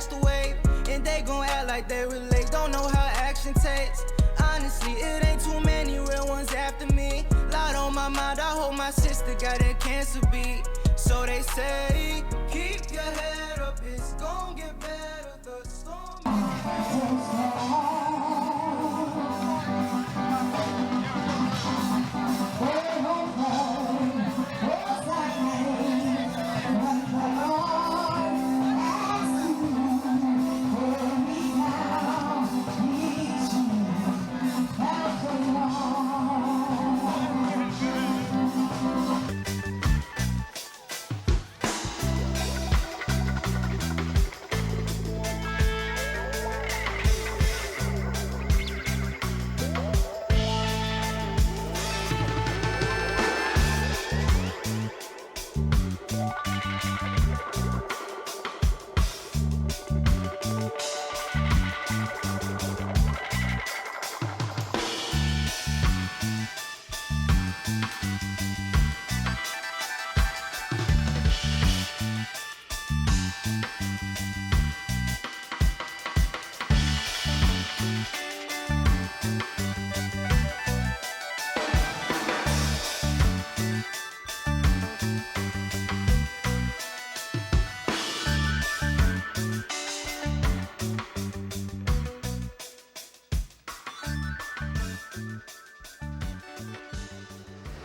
catch the wave. And they gon' act like they relate, don't know how action takes. Honestly, it ain't too many real ones after me. Lot on my mind, I hope my sister got that cancer beat. So they say, keep your head up, it's gon' get better. The storm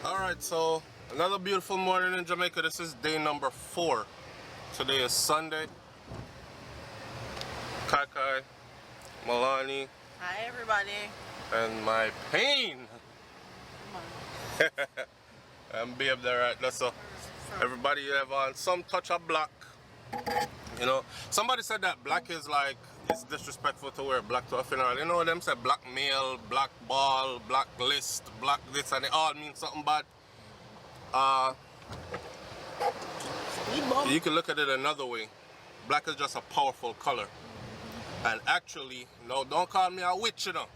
Alright, so another beautiful morning in Jamaica. This is day number 4. Today is Sunday. Kakai, Milani. Hi everybody. And my pain. And babe there right there. So everybody have on some touch of black. You know, somebody said that black is like, it's disrespectful to wear black to a funeral. You know, them say black male, black ball, black list, black this, and they all mean something bad. You can look at it another way. Black is just a powerful color. And actually, no, don't call me a witch, you know,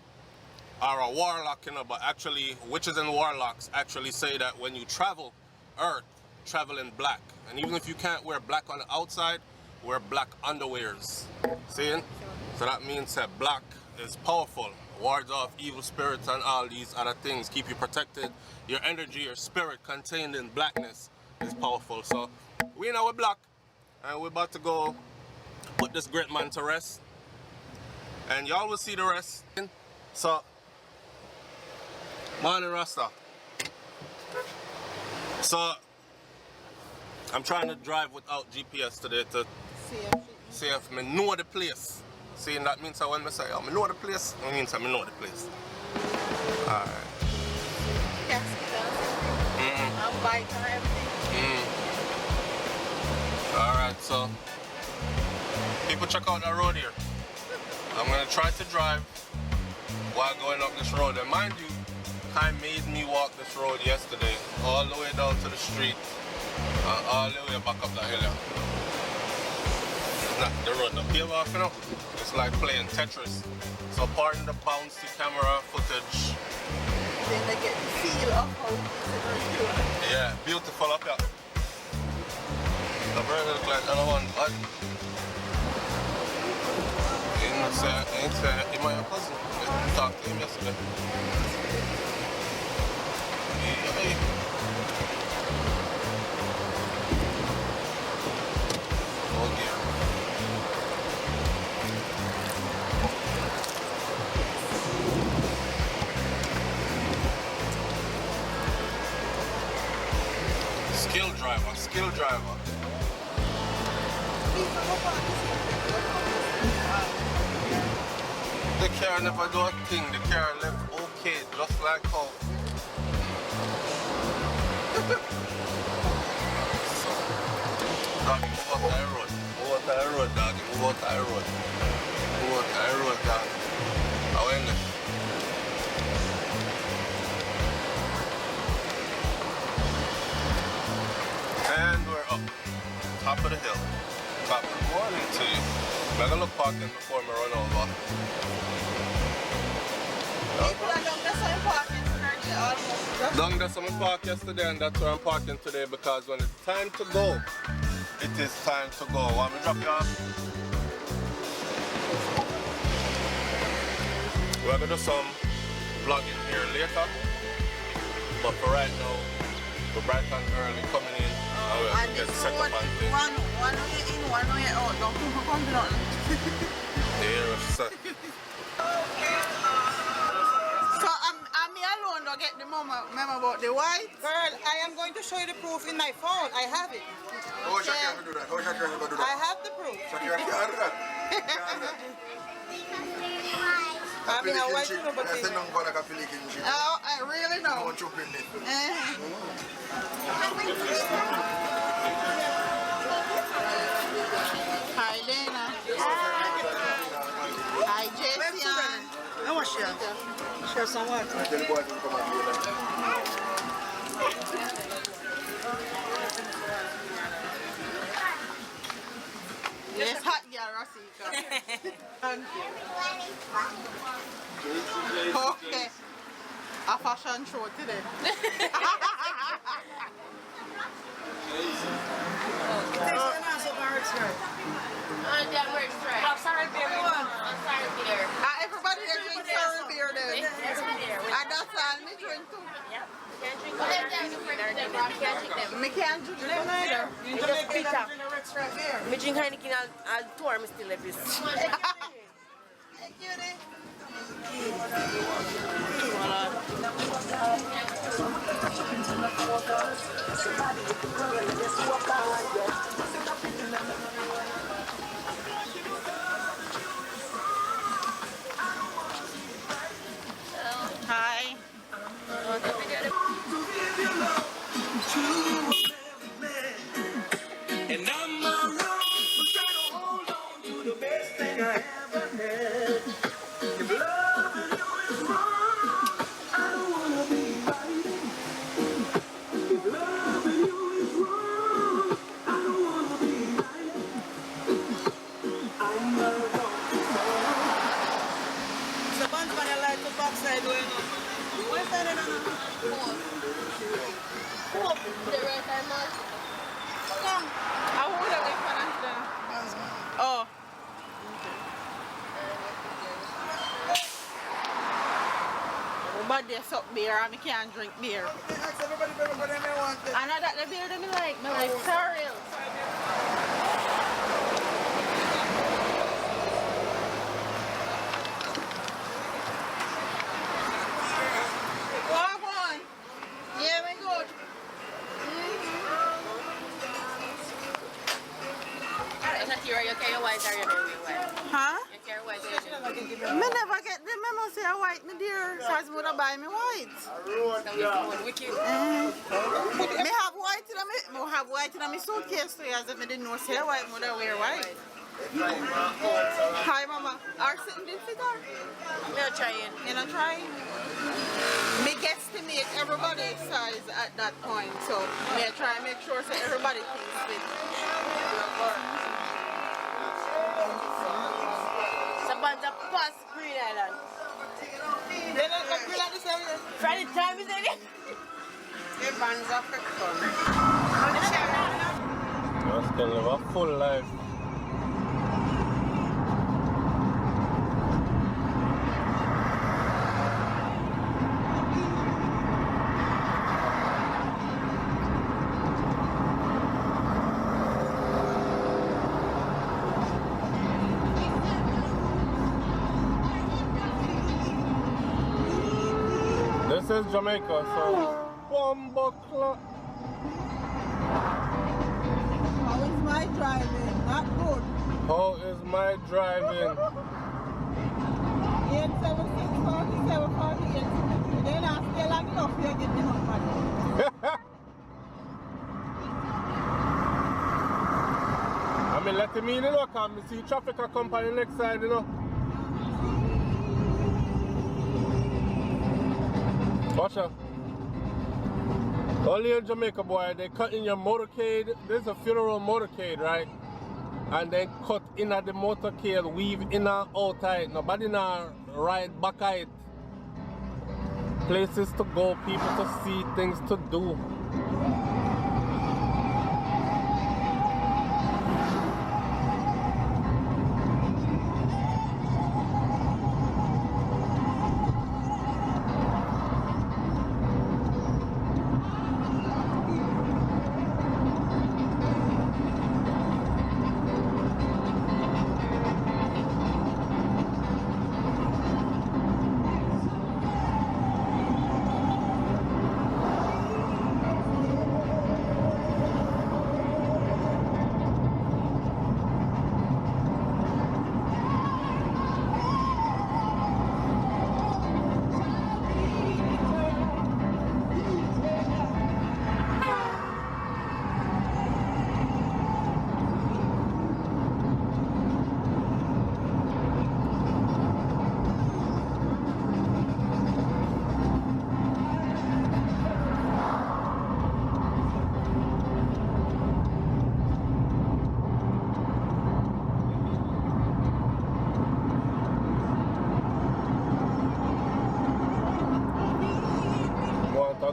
or a warlock, you know, but actually, witches and warlocks actually say that when you travel Earth, travel in black. And even if you can't wear black on the outside, wear black underwears. Seeing? So that means that black is powerful, wards off evil spirits and all these other things, keep you protected. Your energy, your spirit contained in blackness is powerful. So we know we're black, and we're about to go put this great man to rest, and y'all will see the rest. So morning Rasta. So I'm trying to drive without GPS today to see if I know the place. Seeing that means that when I say, oh, I know the place, it means I know the place. Alright. I'm biting everything. Alright, so people check out the road here. I'm gonna try to drive while going up this road. And mind you, Kai made me walk this road yesterday, all the way down to the street, all the way back up the hill. Nah, the road not paved off, you know. It's like playing Tetris. So pardon the bouncy camera footage. Then they get the feel of how it's. Yeah, beautiful up here. The bird look like another one, but he might have a cousin. I talked to him yesterday. Oh dear. Skill driver. The car never do a thing, the car left okay, just like how. So, doggy, move out the road. Move out the road, doggy, move out the road. Move out the road, doggy. How in there? And we're up, top of the hill. Top of the morning to you. I'm gonna look parking before I run over. Down there someone parked yesterday, and that's where I'm parking today, because when it's time to go, it is time to go. Want me to drop you off? We're gonna do some vlogging here later. But for right now, we're bright and early coming in. And Get this set road, up and things. one way in, one way out. Don't come to nothing. Yeah, so. So I'm me alone don't get the memo about the white. Girl, I am going to show you the proof in my phone. I have it. How Shakira can do that? How Shakira can do I that? have the proof. Shakira can't do that. I mean, I want to know about I it. said, no, I'm going to feel it. Oh, I really know. No, chopping it. Hi, Dana. Hi, Jason. How much share? Share some what? I tell the boys to come and do that. Yes, hot girl, Rosika. Thank you. Okay. A fashion show today. Everybody that drinks sorry beer then. And that's all me drink too. Me can't drink them either. Me drink Heineken and tour me still like this. Hey, cutie. Hi. And I'm not wrong for trying to hold on to the best thing I ever had. If loving you is wrong, I don't wanna be right. If loving you is wrong, I don't wanna be right. I'm not wrong. The bunch man I like to backside when what's that on? Come. I would have like financial. Oh. But there's up beer and I can't drink beer. Ask everybody for them they want it. And I got the beer that me like cereal. Walk on. Yeah, we good. You carry your white or you carry white? Huh? You carry white or you carry white? Me never get the memo say I white me dear, so I would buy me white. Wicked. Me have white in my suitcase too, as if I didn't know say white, me would wear white. Hi mama, are sitting did fit her? You're trying. You know trying? Me guesstimate everybody's size at that point, so me try and make sure so everybody thinks fit. Someone's a pass Green Island. They don't like me like this area. Friday time is it? Your bands are for fun. Just can live a full life. This is Jamaica, so Bomba. How is my driving? Not good. How is my driving? 876 47 48. Then I stay long enough to get me home money. I mean, let me in, you know, because I see traffic a come on the next side, you know. Watch out. Only in Jamaica, boy, they cut in your motorcade. This is a funeral motorcade, right? And then cut in at the motorcade, weave in and out it. Nobody now ride back at it. Places to go, people to see, things to do.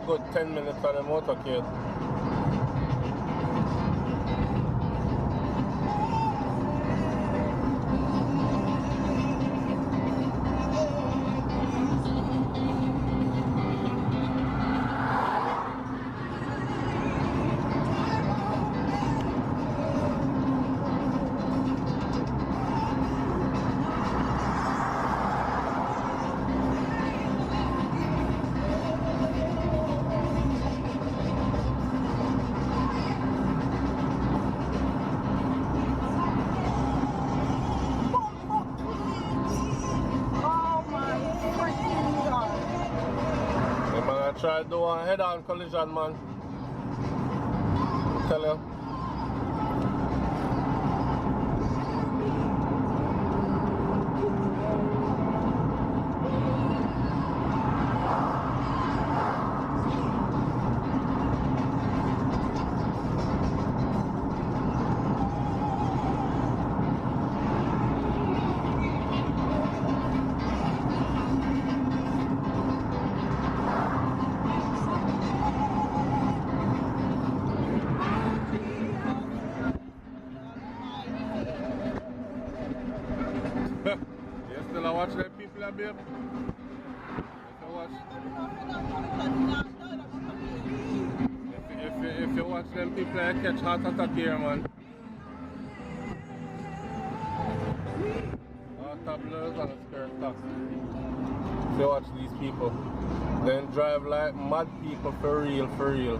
good 10 minutes on the motorcade. Try to do a head-on collision, man. I tell you. You still watch them people up here? You watch. If you watch them people that catch heart attack here, man. Heart blurs and skirt stocks. If you watch these people, then drive like mad people for real, for real.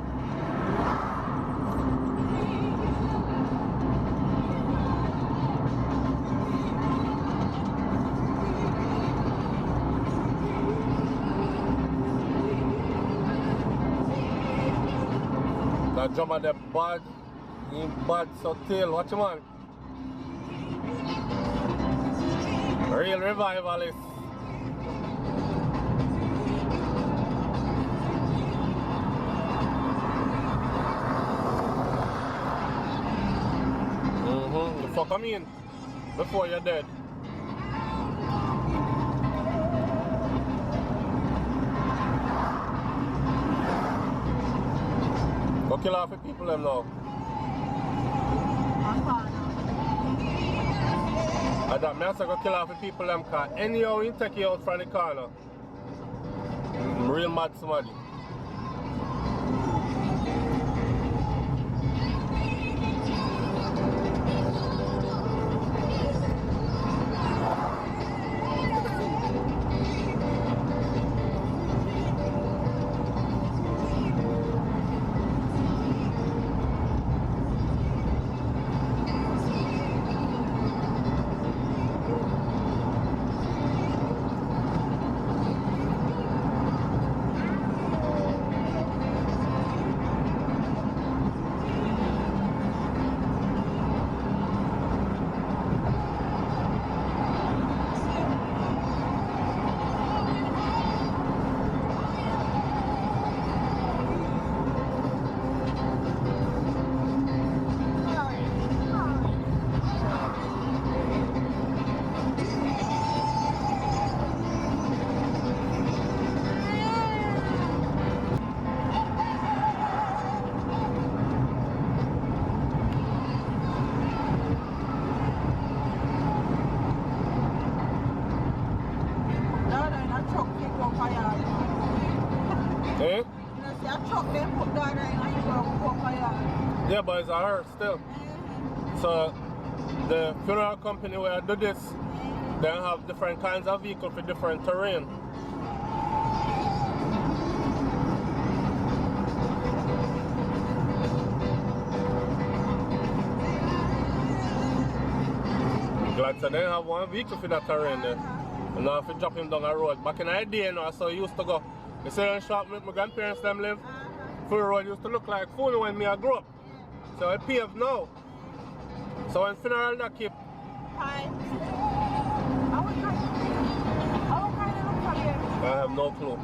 That drummer the bad, he bad so tail, watch him on. Real revivalist. The fuck I mean, before you're dead. Go kill off the people them now. I don't mean to go kill off the people them car. Anyhow you take you out from the corner. I'm real mad somebody. Yeah, but it's a hurt still. So the funeral company where I do this, they have different kinds of vehicles for different terrain. Glad so they have one vehicle for that terrain there. And now if you drop him down the road. Back in the day, you know, so I used to go. You see in shop with my grandparents them live. Full road used to look like fool when me I grew up. So I paved now. So when funeral that keep. Hi. I have no clue.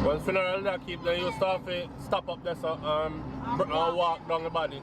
When funeral that keep, they used to have to stop up there so walk down the body.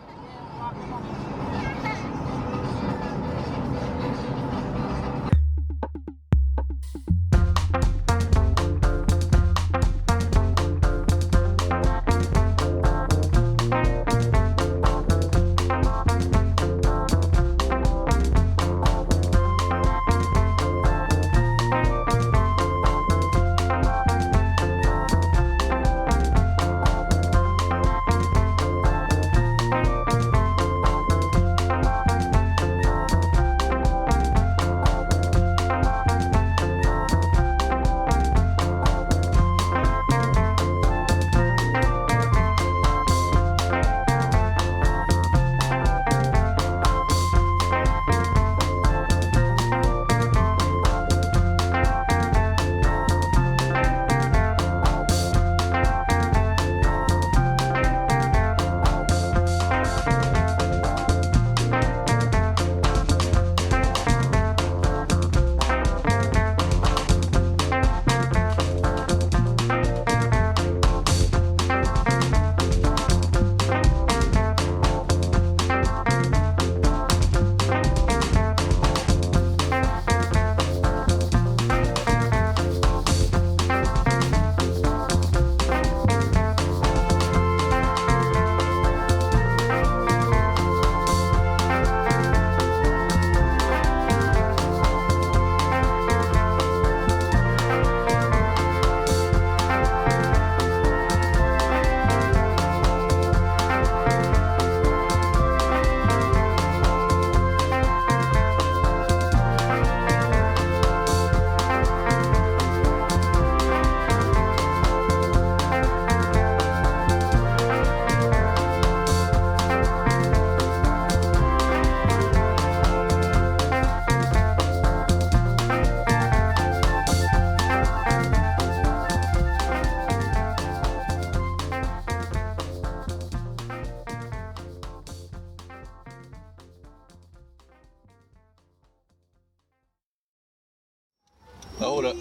Hold up.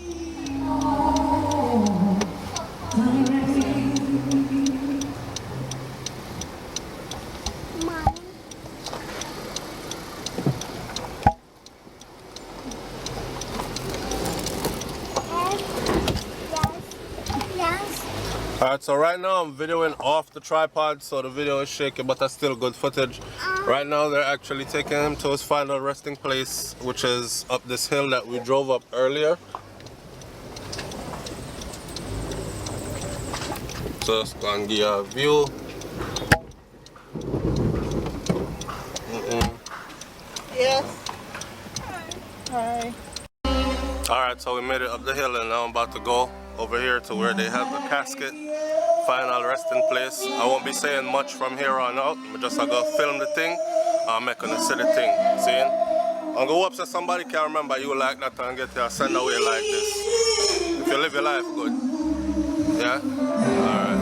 Alright, so right now I'm videoing off the tripod, so the video is shaky, but that's still good footage. Right now they're actually taking him to his final resting place, which is up this hill that we drove up earlier. So let's go and give you a view. Yes. Hi. Alright, so we made it up the hill and now I'm about to go over here to where they have the casket, final resting place. I won't be saying much from here on out. I'm just gonna film the thing. I'm gonna see the thing. See? I'm gonna go up so somebody can remember you like that and get your send away like this. If you live your life good. Yeah? Alright.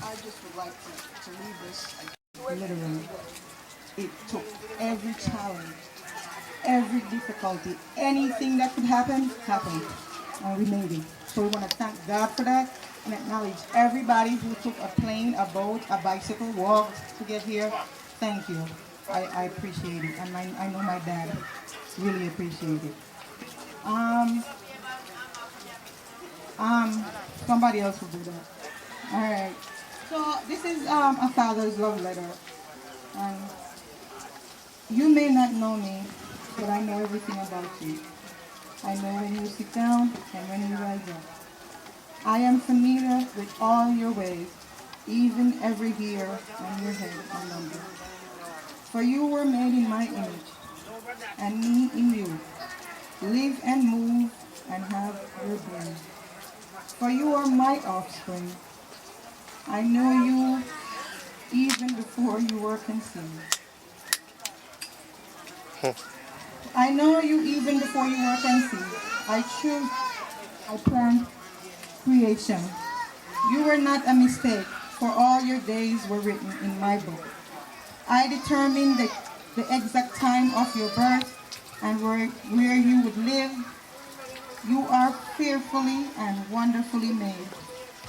I just would like to leave this literally. It took every challenge, every difficulty, anything that could happen, happened. And we made it. So we want to thank God for that and acknowledge everybody who took a plane, a boat, a bicycle, walked to get here. Thank you. I appreciate it. And I know my dad really appreciate it. Somebody else will do that. All right. So this is a father's love letter. And you may not know me, but I know everything about you. I know when you sit down and when you rise up. I am familiar with all your ways, even every hair on your head are numbered. For you were made in my image, and me in you. Live and move and have your being. For you are my offspring. I know you even before you were conceived. I know you even before you were conceived. I planned creation. You were not a mistake, for all your days were written in my book. I determined the exact time of your birth and where you would live. You are fearfully and wonderfully made.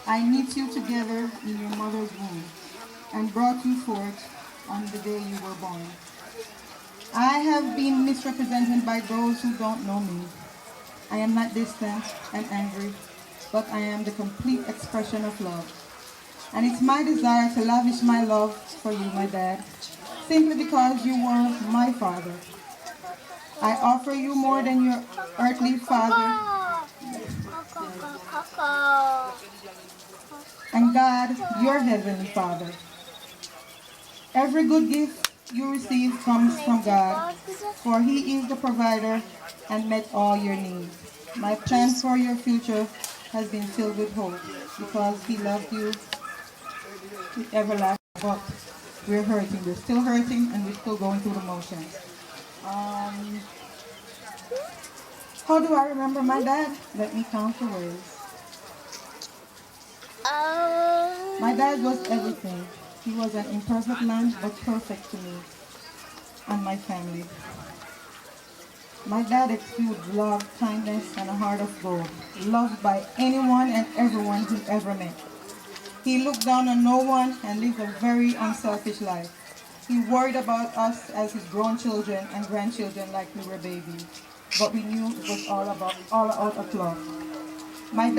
I knit you together in your mother's womb and brought you forth on the day you were born. I have been misrepresented by those who don't know me. I am not distant and angry, but I am the complete expression of love. And it's my desire to lavish my love for you, my dad, simply because you were my father. I offer you more than your earthly father and God, your heavenly Father. Every good gift you receive comes from God, for He is the provider and met all your needs. My plan for your future has been filled with hope, because He loved you with everlasting. But we're hurting. We're still hurting, and we're still going through the motions. How do I remember my dad? Let me count the ways. My dad was everything. He was an imperfect man, but perfect to me and my family. My dad exudes love, kindness, and a heart of gold, loved by anyone and everyone he ever met. He looked down on no one and lived a very unselfish life. He worried about us as his grown children and grandchildren like we were babies, but we knew it was all out of love. My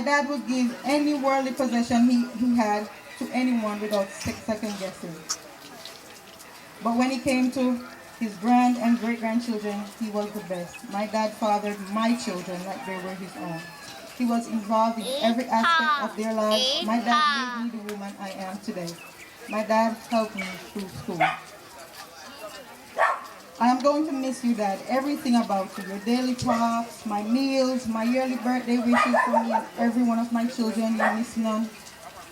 dad would give any worldly possession he had to anyone without second guessing. But when it came to his grand and great-grandchildren, he was the best. My dad fathered my children like they were his own. He was involved in every aspect of their lives. My dad made me the woman I am today. My dad helped me through school. I am going to miss you, Dad. Everything about you. Your daily talks, my meals, my yearly birthday wishes for me and every one of my children. You miss none.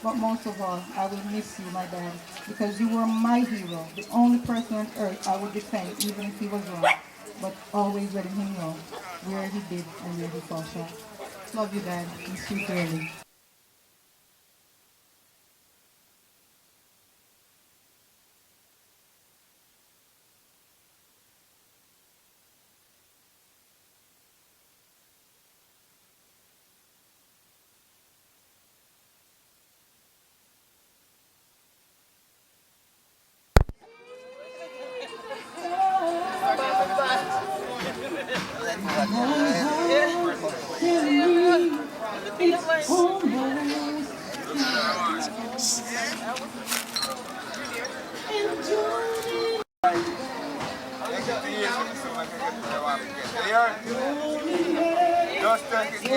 But most of all, I will miss you, my dad, because you were my hero, the only person on earth I would defend, even if he was wrong, but always letting him know where he did and where he fell short. Love you, Dad. Miss you dearly. Just take it easy.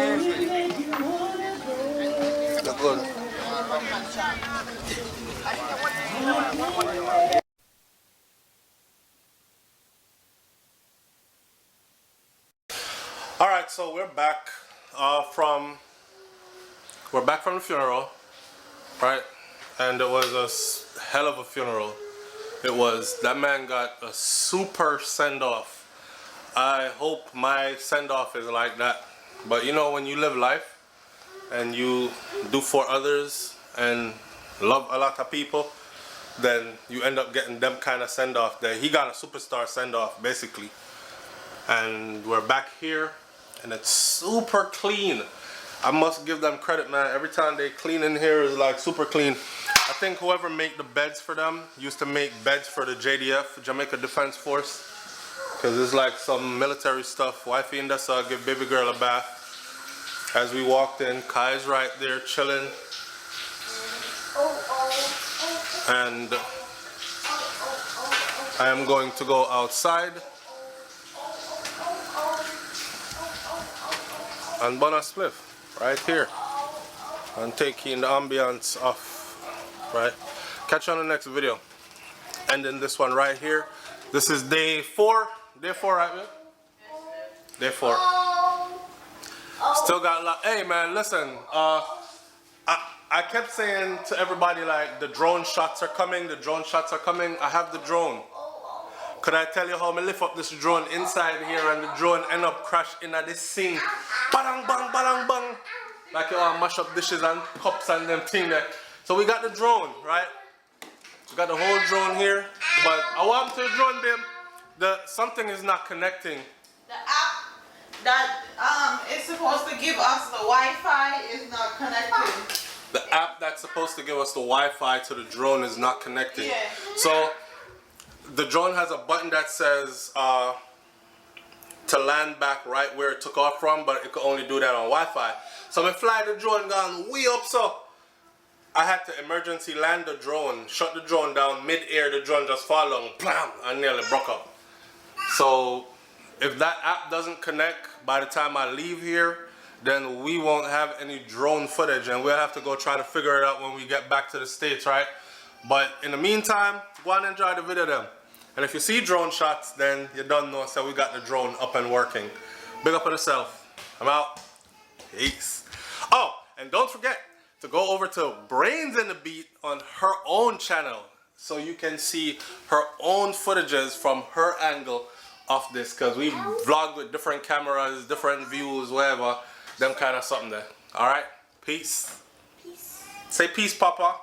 Good. All right, so we're back from the funeral, right? And it was a hell of a funeral. That man got a super send-off. I hope my send-off is like that. But you know, when you live life, and you do for others and love a lot of people, then you end up getting them kind of send off. That he got a superstar send off basically. And we're back here and it's super clean. I must give them credit, man. Every time they clean in here is like super clean. I think whoever made the beds for them used to make beds for the JDF, Jamaica Defense Force, because it's like some military stuff. Wifey and Dessa give baby girl a bath. As we walked in, Kai's right there chilling. And I am going to go outside and bun a spliff right here and taking the ambiance off. Right, catch you on the next video. Ending this one right here. This is day 4. Day 4, right, man? Day 4. Still got a lot. Hey, man, listen. I kept saying to everybody, like, the drone shots are coming. The drone shots are coming. I have the drone. Could I tell you how I lift up this drone inside here and the drone end up crash in at this sink? Bang, bang, bang, bang. Like you all mash up dishes and cups and them thing there. So we got the drone, right? We got the whole drone here. But I want to the drone, babe. Something is not connecting. The app that is supposed to give us the Wi-Fi is not connecting. The app that's supposed to give us the Wi-Fi to the drone is not connecting. Yeah. So the drone has a button that says to land back right where it took off from, but it could only do that on Wi-Fi. So I fly the drone gone way up, so I had to emergency land the drone, shut the drone down mid-air. The drone just fall on, blam, and nearly broke up. So if that app doesn't connect by the time I leave here, then we won't have any drone footage, and we'll have to go try to figure it out when we get back to the States, right? But in the meantime, go and enjoy the video then. And if you see drone shots, then you don't know, so we got the drone up and working. Big up on yourself. I'm out. Peace. Oh, and don't forget to go over to Brains and the Beat on her own channel so you can see her own footages from her angle of this, because we vlogged with different cameras, different views, whatever, them kind of something there. All right, peace. Peace. Say peace, Papa.